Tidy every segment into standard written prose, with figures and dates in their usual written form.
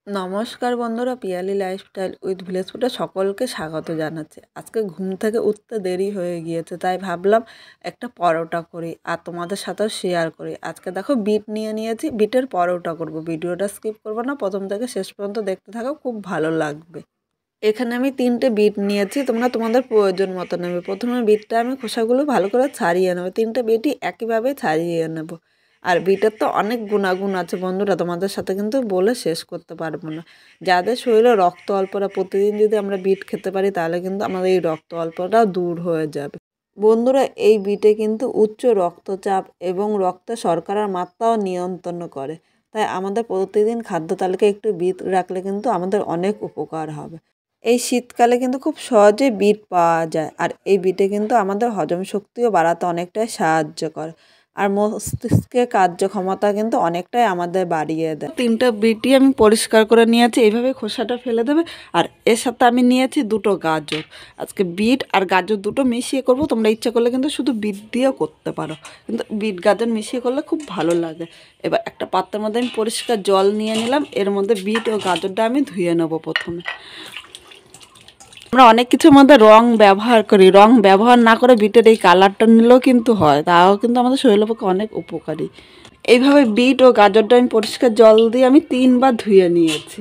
নমস্কার বন্ধুরা, Piyali lifestyle with village ফুডে সকলকে স্বাগত জানাচ্ছি। আজকে ঘুম থেকে উঠতে দেরি হয়ে গিয়েছে, তাই ভাবলাম একটা পরোটা করি আর তোমাদের সাথেও শেয়ার করি। আজকে দেখো বিট নিয়ে নিয়েছি, বিটের পরোটা করব। ভিডিওটা স্কিপ করবো না, প্রথম থেকে শেষ পর্যন্ত দেখতে থাকো, খুব ভালো লাগবে। এখানে আমি 3টে বিট নিয়েছি, তোমরা তোমাদের প্রয়োজন মতো নেবে। প্রথমে বিটটা আমি খোসাগুলো ভালো করে ছাড়িয়ে নেবো, 3টে বিটই একইভাবে ছাড়িয়ে নেব। আর বিটের তো অনেক গুণাগুণ আছে বন্ধুরা, তোমাদের সাথে কিন্তু বলে শেষ করতে পারবো না। যাদের শরীরে রক্ত অল্পটা, প্রতিদিন যদি আমরা বিট খেতে পারি তাহলে কিন্তু আমাদের এই রক্ত অল্পটা দূর হয়ে যাবে। বন্ধুরা, এই বিটে কিন্তু উচ্চ রক্তচাপ এবং রক্তে শর্করার মাত্রাও নিয়ন্ত্রণ করে। তাই আমাদের প্রতিদিন খাদ্য তালিকায় একটু বিট রাখলে কিন্তু আমাদের অনেক উপকার হবে। এই শীতকালে কিন্তু খুব সহজে বিট পাওয়া যায়, আর এই বিটে কিন্তু আমাদের হজম শক্তিও বাড়াতে অনেকটাই সাহায্য করে, আর মস্তিষ্কের কার্যক্ষমতা কিন্তু অনেকটাই আমাদের বাড়িয়ে দেয়। 3টে বিটই আমি পরিষ্কার করে নিয়েছি, এইভাবে খোসাটা ফেলে দেবে। আর এর সাথে আমি নিয়েছি 2টো গাজর। আজকে বিট আর গাজর দুটো মিশিয়ে করব, তোমরা ইচ্ছা করলে কিন্তু শুধু বিট দিয়েও করতে পারো, কিন্তু বিট গাজর মিশিয়ে করলে খুব ভালো লাগে। এবার একটা পাত্রের মধ্যে আমি পরিষ্কার জল নিয়ে নিলাম, এর মধ্যে বিট ও গাজরটা আমি ধুয়ে নেবো প্রথমে। আমরা অনেক কিছুর মধ্যে রং ব্যবহার করি, রং ব্যবহার না করে বিটের এই কালারটা নিলেও কিন্তু হয়, তাও কিন্তু আমাদের শরীরের পক্ষে অনেক উপকারী। এইভাবে বিট ও গাজরটা আমি পরিষ্কার জল দিয়ে আমি 3বার ধুয়ে নিয়েছি।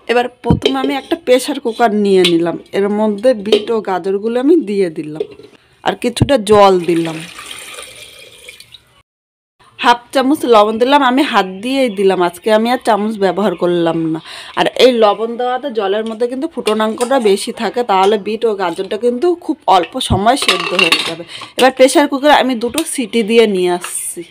এবার প্রথমে আমি একটা প্রেসার কুকার নিয়ে নিলাম, এর মধ্যে বিট ও গাজরগুলো আমি দিয়ে দিলাম আর কিছুটা জল দিলাম। হাফ চামচ লবণ দিলাম, আমি হাত দিয়েই দিলাম, আজকে আমি আর চামচ ব্যবহার করলাম না। আর এই লবণ দেওয়াতে জলের মধ্যে কিন্তু ফুটনাঙ্কটা বেশি থাকে, তাহলে বিট ও গাজরটা কিন্তু খুব অল্প সময় সেদ্ধ হয়ে যাবে। এবার প্রেসার কুকারে আমি 2টো সিটি দিয়ে নিয়ে আসছি।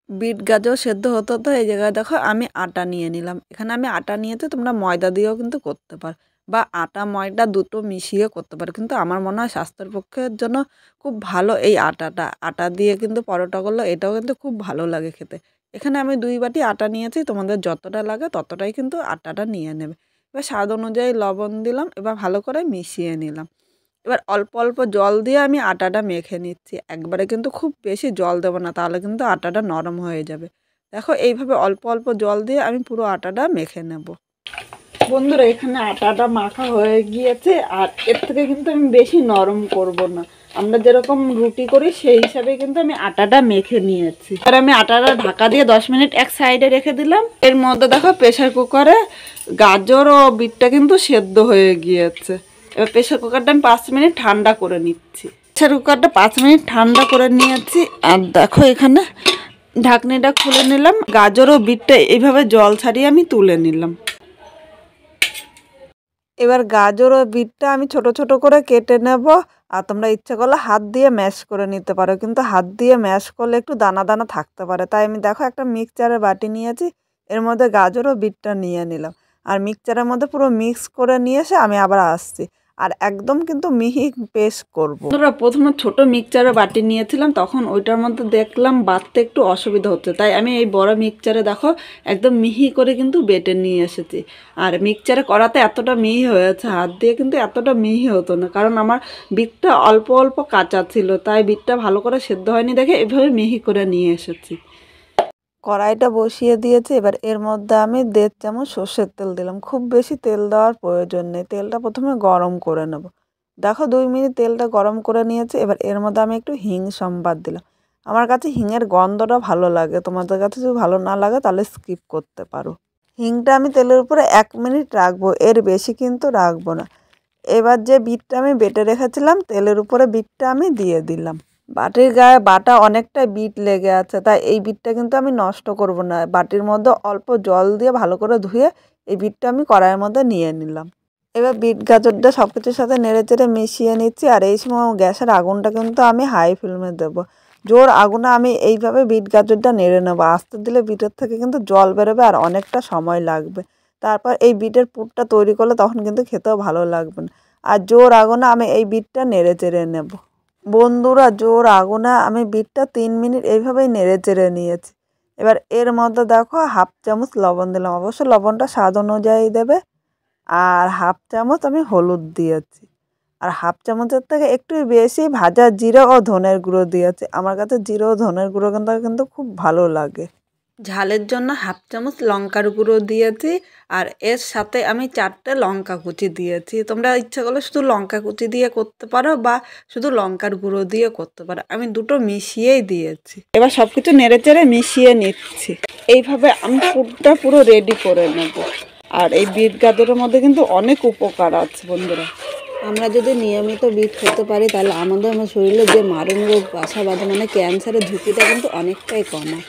বিট গাজর সেদ্ধ হতো, তো এই জায়গায় দেখো আমি আটা নিয়ে নিলাম। এখানে আমি আটা নিয়েছি, তোমরা ময়দা দিয়েও কিন্তু করতে পারো, বা আটা ময়দা দুটো মিশিয়ে করতে পারো, কিন্তু আমার মনে হয় স্বাস্থ্যের পক্ষের জন্য খুব ভালো এই আটাটা। আটা দিয়ে কিন্তু পরোটা করলে এটাও কিন্তু খুব ভালো লাগে খেতে। এখানে আমি 2 বাটি আটা নিয়েছি, তোমাদের যতটা লাগে ততটাই কিন্তু আটাটা নিয়ে নেবে। এবার স্বাদ অনুযায়ী লবণ দিলাম, এবার ভালো করে মিশিয়ে নিলাম। এবার অল্প অল্প জল দিয়ে আমি আটাটা মেখে নিচ্ছি, একবারে কিন্তু খুব বেশি জল দেবো না, তাহলে কিন্তু আটাটা নরম হয়ে যাবে। দেখো এইভাবে অল্প অল্প জল দিয়ে আমি পুরো আটাটা মেখে নেব। বন্ধুরা, এখানে আটাটা মাখা হয়ে গিয়েছে, আর এর থেকে কিন্তু আমি বেশি নরম করব না। আমরা যেরকম রুটি করি সেই হিসাবে কিন্তু আমি আটাটা মেখে নিয়েছি। এবার আমি আটাটা ঢাকা দিয়ে 10 মিনিট এক সাইডে রেখে দিলাম। এর মধ্যে দেখো প্রেসার কুকারে গাজর ও বিটটা কিন্তু সেদ্ধ হয়ে গিয়েছে। এবার প্রেসার কুকারটা আমি 5 মিনিট ঠান্ডা করে নিচ্ছি। প্রেসার কুকারটা 5 মিনিট ঠান্ডা করে নিয়েছি, আর দেখো এখানে ঢাকনিটা খুলে নিলাম। গাজর ও বিটটা এইভাবে জল ছাড়িয়ে আমি তুলে নিলাম। এবার গাজর ও বিটটা আমি ছোট ছোট করে কেটে নেব, আর তোমরা ইচ্ছা করলে হাত দিয়ে ম্যাশ করে নিতে পারো, কিন্তু হাত দিয়ে ম্যাশ করলে একটু দানা দানা থাকতে পারে। তাই আমি দেখো একটা মিক্সচারের বাটি নিয়েছি, এর মধ্যে গাজর ও বিটটা নিয়ে নিলাম, আর মিক্সচারের মধ্যে পুরো মিক্স করে নিয়ে এসে আমি আবার আসছি। আর একদম কিন্তু মিহি পেস্ট করব। ধরো প্রথমে ছোট মিক্সচারে বাটি নিয়েছিলাম, তখন ওইটার মধ্যে দেখলাম বাটতে একটু অসুবিধা হচ্ছে, তাই আমি এই বড় মিক্সচারে দেখো একদম মিহি করে কিন্তু বেটে নিয়ে এসেছি। আর মিক্সচারে করাতে এতটা মিহি হয়েছে, হাত দিয়ে কিন্তু এতটা মিহি হতো না, কারণ আমার বিটটা অল্প অল্প কাঁচা ছিল, তাই বিটটা ভালো করে সেদ্ধ হয়নি দেখে এভাবে মিহি করে নিয়ে এসেছি। কড়াইটা বসিয়ে দিয়েছি, এবার এর মধ্যে আমি 1.5 চামচ সর্ষের তেল দিলাম। খুব বেশি তেল দেওয়ার প্রয়োজন নেই, তেলটা প্রথমে গরম করে নেব। দেখো 2 মিনিট তেলটা গরম করে নিয়েছি। এবার এর মধ্যে আমি একটু হিং সম্বাদ দিলাম। আমার কাছে হিঙের গন্ধটা ভালো লাগে, তোমাদের কাছে যদি ভালো না লাগে তাহলে স্কিপ করতে পারো। হিংটা আমি তেলের উপরে 1 মিনিট রাখবো, এর বেশি কিন্তু রাখবো না। এবার যে বিটটা আমি বেটে রেখেছিলাম, তেলের উপরে বিটটা আমি দিয়ে দিলাম। বাটির গায়ে বাটা অনেকটা বিট লেগে আছে, তাই এই বিটটা কিন্তু আমি নষ্ট করব না। বাটির মধ্যে অল্প জল দিয়ে ভালো করে ধুয়ে এই বিটটা আমি কড়াইয়ের মধ্যে নিয়ে নিলাম। এবার বিট গাজরটা সব কিছুর সাথে নেড়ে চেড়ে মিশিয়ে নিচ্ছি, আর এই সময় গ্যাসের আগুনটা কিন্তু আমি হাই ফ্লেমে দেবো। জোর আগুনে আমি এইভাবে বিট গাজরটা নেড়ে নেবো, আস্তে দিলে বিটের থেকে কিন্তু জল বেরোবে আর অনেকটা সময় লাগবে। তারপর এই বিটের পুরটা তৈরি করলে তখন কিন্তু খেতেও ভালো লাগবে না। আর জোর আগুনে আমি এই বিটটা নেড়ে চেড়ে নেব। বন্ধুরা, জোর আগুনে আমি বিটটা 3 মিনিট এইভাবেই নেড়ে চেড়ে নিয়েছি। এবার এর মধ্যে দেখো হাফ চামচ লবণ দিলাম, অবশ্য লবণটা স্বাদ অনুযায়ী দেবে। আর হাফ চামচ আমি হলুদ দিয়েছি, আর হাফ চামচের থেকে একটু বেশি ভাজা জিরে ও ধনের গুঁড়ো দিয়েছি। আমার কাছে জিরে ও ধনের গুঁড়ো কিন্তু খুব ভালো লাগে। ঝালের জন্য হাফ চামচ লঙ্কার গুঁড়ো দিয়েছি, আর এর সাথে আমি 4টে লঙ্কা কুচি দিয়েছি। তোমরা ইচ্ছা করলে শুধু লঙ্কা কুচি দিয়ে করতে পারো বা শুধু লঙ্কার গুঁড়ো দিয়ে করতে পারো। আমি দুটো মিশিয়েই দিয়েছি। এবার সব কিছু নেড়েচেড়ে মিশিয়ে নিচ্ছি। এইভাবে আমি পুরটা পুরো রেডি করে নেব। আর এই বিট গাজরের মধ্যে কিন্তু অনেক উপকার আছে বন্ধুরা। আমরা যদি নিয়মিত বিট খেতে পারি তাহলে আমাদের শরীরে যে মারণ রোগ বাসা বাঁধে, মানে ক্যান্সারের ঝুঁকিটা কিন্তু অনেকটাই কমায়।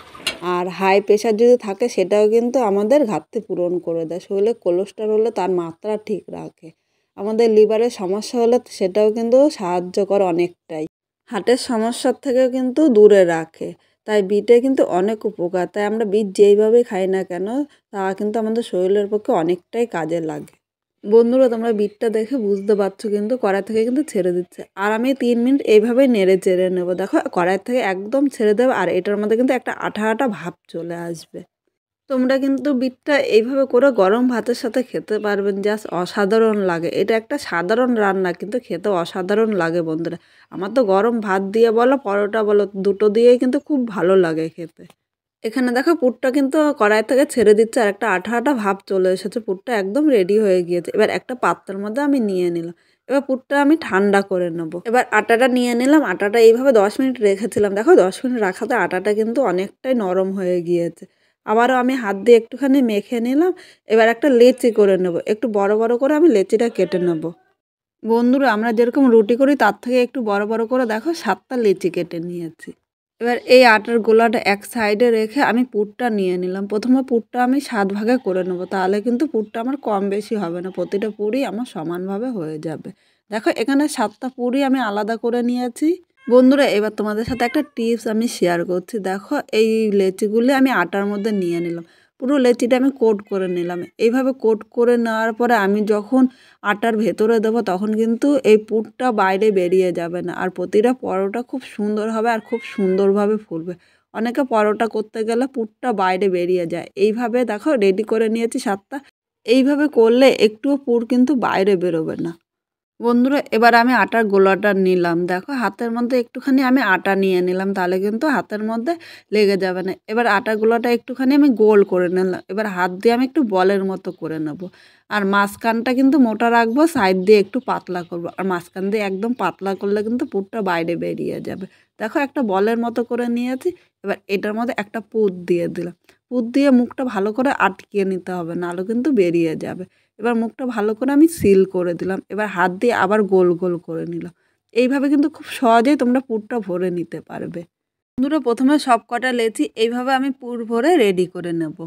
আর হাই প্রেশার যদি থাকে সেটাও কিন্তু আমাদের ঘাটতি পূরণ করে দেয়। শরীরে কোলেস্টেরল হলে তার মাত্রা ঠিক রাখে। আমাদের লিভারের সমস্যা হলে সেটাও কিন্তু সাহায্য করে অনেকটাই। হার্টের সমস্যার থেকেও কিন্তু দূরে রাখে। তাই বিটে কিন্তু অনেক উপকার। তাই আমরা বিট যেইভাবেই খাই না কেন তা কিন্তু আমাদের শরীরের পক্ষে অনেকটাই কাজে লাগে। বন্ধুরা তোমরা বিটটা দেখে বুঝতে পারছো কিন্তু কড়াই থেকে কিন্তু ছেড়ে দিচ্ছে। আর আমি 3 মিনিট এইভাবেই নেড়ে চেড়ে নেবো। দেখো কড়াই থেকে একদম ছেড়ে দেবে আর এটার মধ্যে কিন্তু একটা আঠা আঠা ভাব চলে আসবে। তোমরা কিন্তু বিটটা এইভাবে করে গরম ভাতের সাথে খেতে পারবেন, জাস্ট অসাধারণ লাগে। এটা একটা সাধারণ রান্না কিন্তু খেতে অসাধারণ লাগে বন্ধুরা। আমার তো গরম ভাত দিয়ে বলো পরোটা বলো দুটো দিয়েই কিন্তু খুব ভালো লাগে খেতে। এখানে দেখো পুরটা কিন্তু কড়াই থেকে ছেড়ে দিচ্ছে আর একটা আঠা আঠা ভাব চলে এসেছে। পুরটা একদম রেডি হয়ে গিয়েছে। এবার একটা পাত্রের মধ্যে আমি নিয়ে নিলাম। এবার পুরটা আমি ঠান্ডা করে নেব। এবার আটাটা নিয়ে নিলাম। আটাটা এইভাবে 10 মিনিট রেখেছিলাম। দেখো 10 মিনিট রাখাতে আটাটা কিন্তু অনেকটাই নরম হয়ে গিয়েছে। আবারও আমি হাত দিয়ে একটুখানি মেখে নিলাম। এবার একটা লেচি করে নেব। একটু বড় বড় করে আমি লেচিটা কেটে নেব। বন্ধুরা আমরা যেরকম রুটি করি তার থেকে একটু বড় বড় করে দেখো 7টা লেচি কেটে নিয়েছি। এবার এই আটার গোলাটা এক সাইডে রেখে আমি পুরটা নিয়ে নিলাম। প্রথমে পুরটা আমি 7 ভাগে করে নেব, তাহলে কিন্তু পুরটা আমার কম বেশি হবে না, প্রতিটা পুরই আমার সমানভাবে হয়ে যাবে। দেখো এখানে 7টা পুরই আমি আলাদা করে নিয়েছি। বন্ধুরা এবার তোমাদের সাথে একটা টিপস আমি শেয়ার করছি। দেখো এই লেচিগুলি আমি আটার মধ্যে নিয়ে নিলাম। পুরো লেচিটা আমি কোট করে নিলাম। এইভাবে কোট করে নেওয়ার পরে আমি যখন আটার ভেতরে দেবো তখন কিন্তু এই পুরটা বাইরে বেরিয়ে যাবে না, আর প্রতিটা পরোটা খুব সুন্দর হবে আর খুব সুন্দরভাবে ফুলবে। অনেকে পরোটা করতে গেলে পুরটা বাইরে বেরিয়ে যায়। এইভাবে দেখো রেডি করে নিয়েছি 7টা। এইভাবে করলে একটুও পুর কিন্তু বাইরে বেরোবে না। বন্ধুরা এবার আমি আটার গোলাটা নিলাম। দেখো হাতের মধ্যে একটুখানি আমি আটা নিয়ে নিলাম, তাহলে কিন্তু হাতের মধ্যে লেগে যাবে না। এবার আটার গোলাটা একটুখানি আমি গোল করে নিলাম। এবার হাত দিয়ে আমি একটু বলের মতো করে নেব। আর মাঝখানটা কিন্তু মোটা রাখবো, সাইড দিয়ে একটু পাতলা করব। আর মাঝখান দিয়ে একদম পাতলা করলে কিন্তু পুরটা বাইরে বেরিয়ে যাবে। দেখো একটা বলের মতো করে নিয়েছি। এবার এটার মধ্যে একটা পুর দিয়ে দিলাম। পুর দিয়ে মুখটা ভালো করে আটকিয়ে নিতে হবে, নাহলে কিন্তু বেরিয়ে যাবে। এবার মুখটা ভালো করে আমি সিল করে দিলাম। এবার হাত দিয়ে আবার গোল গোল করে নিলাম। এইভাবে কিন্তু খুব সহজেই তোমরা পুরটা ভরে নিতে পারবে। বন্ধুরা প্রথমে সব কটা লেচি এইভাবে আমি পুর ভরে রেডি করে নেব।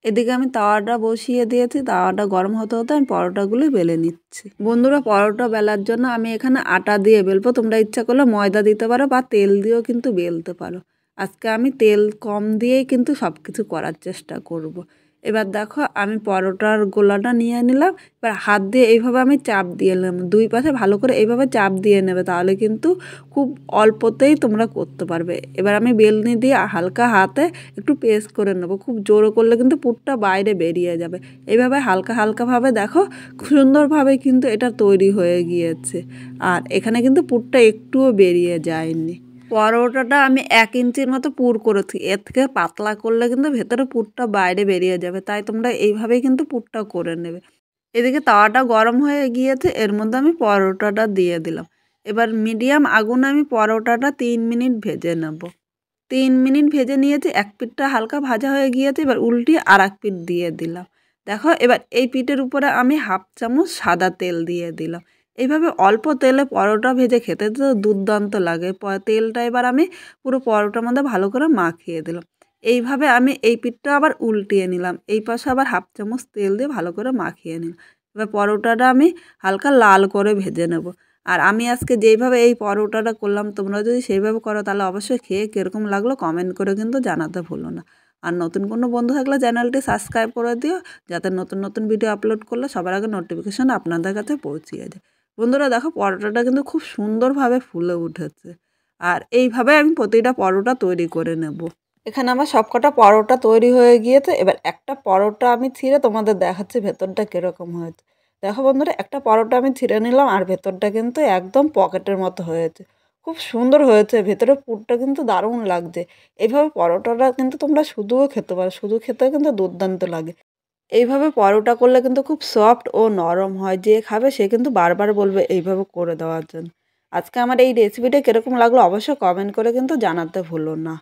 এদিকে আমি তাওয়াটা বসিয়ে দিয়েছি। তাওয়াটা গরম হতে হতে আমি পরোটাগুলো বেলে নিচ্ছি। বন্ধুরা পরোটা বেলার জন্য আমি এখানে আটা দিয়ে বেলবো। তোমরা ইচ্ছা করলে ময়দা দিতে পারো বা তেল দিয়েও কিন্তু বেলতে পারো। আজকে আমি তেল কম দিয়েই কিন্তু সব কিছু করার চেষ্টা করব। এবার দেখো আমি পরোটার গোলাটা নিয়ে নিলাম। এবার হাত দিয়ে এইভাবে আমি চাপ দিয়ে নিলাম। দুই পাশে ভালো করে এইভাবে চাপ দিয়ে নেবে, তাহলে কিন্তু খুব অল্পতেই তোমরা করতে পারবে। এবার আমি বেলনি দিয়ে হালকা হাতে একটু প্রেস করে নেব। খুব জোরে করলে কিন্তু পুরটা বাইরে বেরিয়ে যাবে। এইভাবে হালকা হালকাভাবে দেখো সুন্দরভাবে কিন্তু এটা তৈরি হয়ে গিয়েছে। আর এখানে কিন্তু পুরটা একটুও বেরিয়ে যায়নি। পরোটাটা আমি 1 ইঞ্চির মতো পুর করেছি। এর থেকে পাতলা করলে কিন্তু ভেতরে পুরটা বাইরে বেরিয়ে যাবে। তাই তোমরা এইভাবেই কিন্তু পুরটা করে নেবে। এদিকে তাওয়াটা গরম হয়ে গিয়েছে, এর মধ্যে আমি পরোটাটা দিয়ে দিলাম। এবার মিডিয়াম আগুনে আমি পরোটাটা 3 মিনিট ভেজে নেব। 3 মিনিট ভেজে নিয়েছি। এক পিঠটা হালকা ভাজা হয়ে গিয়েছে। এবার উল্টিয়ে আর এক পিঠ দিয়ে দিলাম। দেখো এবার এই পিঠের উপরে আমি হাফ চামচ সাদা তেল দিয়ে দিলাম। এইভাবে অল্প তেলে পরোটা ভেজে খেতে তো দুর্দান্ত লাগে। তেলটা এবার আমি পুরো পরোটার মধ্যে ভালো করে মাখিয়ে দিলাম। এইভাবে আমি এই পিঠটা আবার উল্টিয়ে নিলাম। এই পাশে আবার হাফ চামচ তেল দিয়ে ভালো করে মাখিয়ে নিলাম। এবার পরোটাটা আমি হালকা লাল করে ভেজে নেব। আর আমি আজকে যেইভাবে এই পরোটাটা করলাম তোমরা যদি সেইভাবে করো তাহলে অবশ্যই খেয়ে কীরকম লাগলো কমেন্ট করে কিন্তু জানাতে ভুলো না। আর নতুন কোনো বন্ধু থাকলে চ্যানেলটি সাবস্ক্রাইব করে দিও, যাতে নতুন নতুন ভিডিও আপলোড করলে সবার আগে নোটিফিকেশান আপনাদের কাছে পৌঁছিয়ে যায়। বন্ধুরা দেখো পরোটাটা কিন্তু খুব সুন্দরভাবে ফুলে উঠেছে। আর এইভাবে আমি প্রতিটা পরোটা তৈরি করে নেব। এখানে আমার সবকটা পরোটা তৈরি হয়ে গিয়েছে। এবার একটা পরোটা আমি ছিঁড়ে তোমাদের দেখাচ্ছি ভেতরটা কীরকম হয়েছে। দেখো বন্ধুরা একটা পরোটা আমি ছিঁড়ে নিলাম আর ভেতরটা কিন্তু একদম পকেটের মতো হয়েছে। খুব সুন্দর হয়েছে। ভেতরের পুরটা কিন্তু দারুণ লাগছে। এইভাবে পরোটাটা কিন্তু তোমরা শুধুও খেতে পারো। শুধু খেতেও কিন্তু দুর্দান্ত লাগে। এইভাবে পরোটা করলে কিন্তু খুব সফট ও নরম হয়। যে খাবে সে কিন্তু বারবার বলবে এইভাবে করে দেওয়ার জন্য। আজকে আমার এই রেসিপিটা কিরকম লাগলো অবশ্যই কমেন্ট করে কিন্তু জানাতে ভুলো না।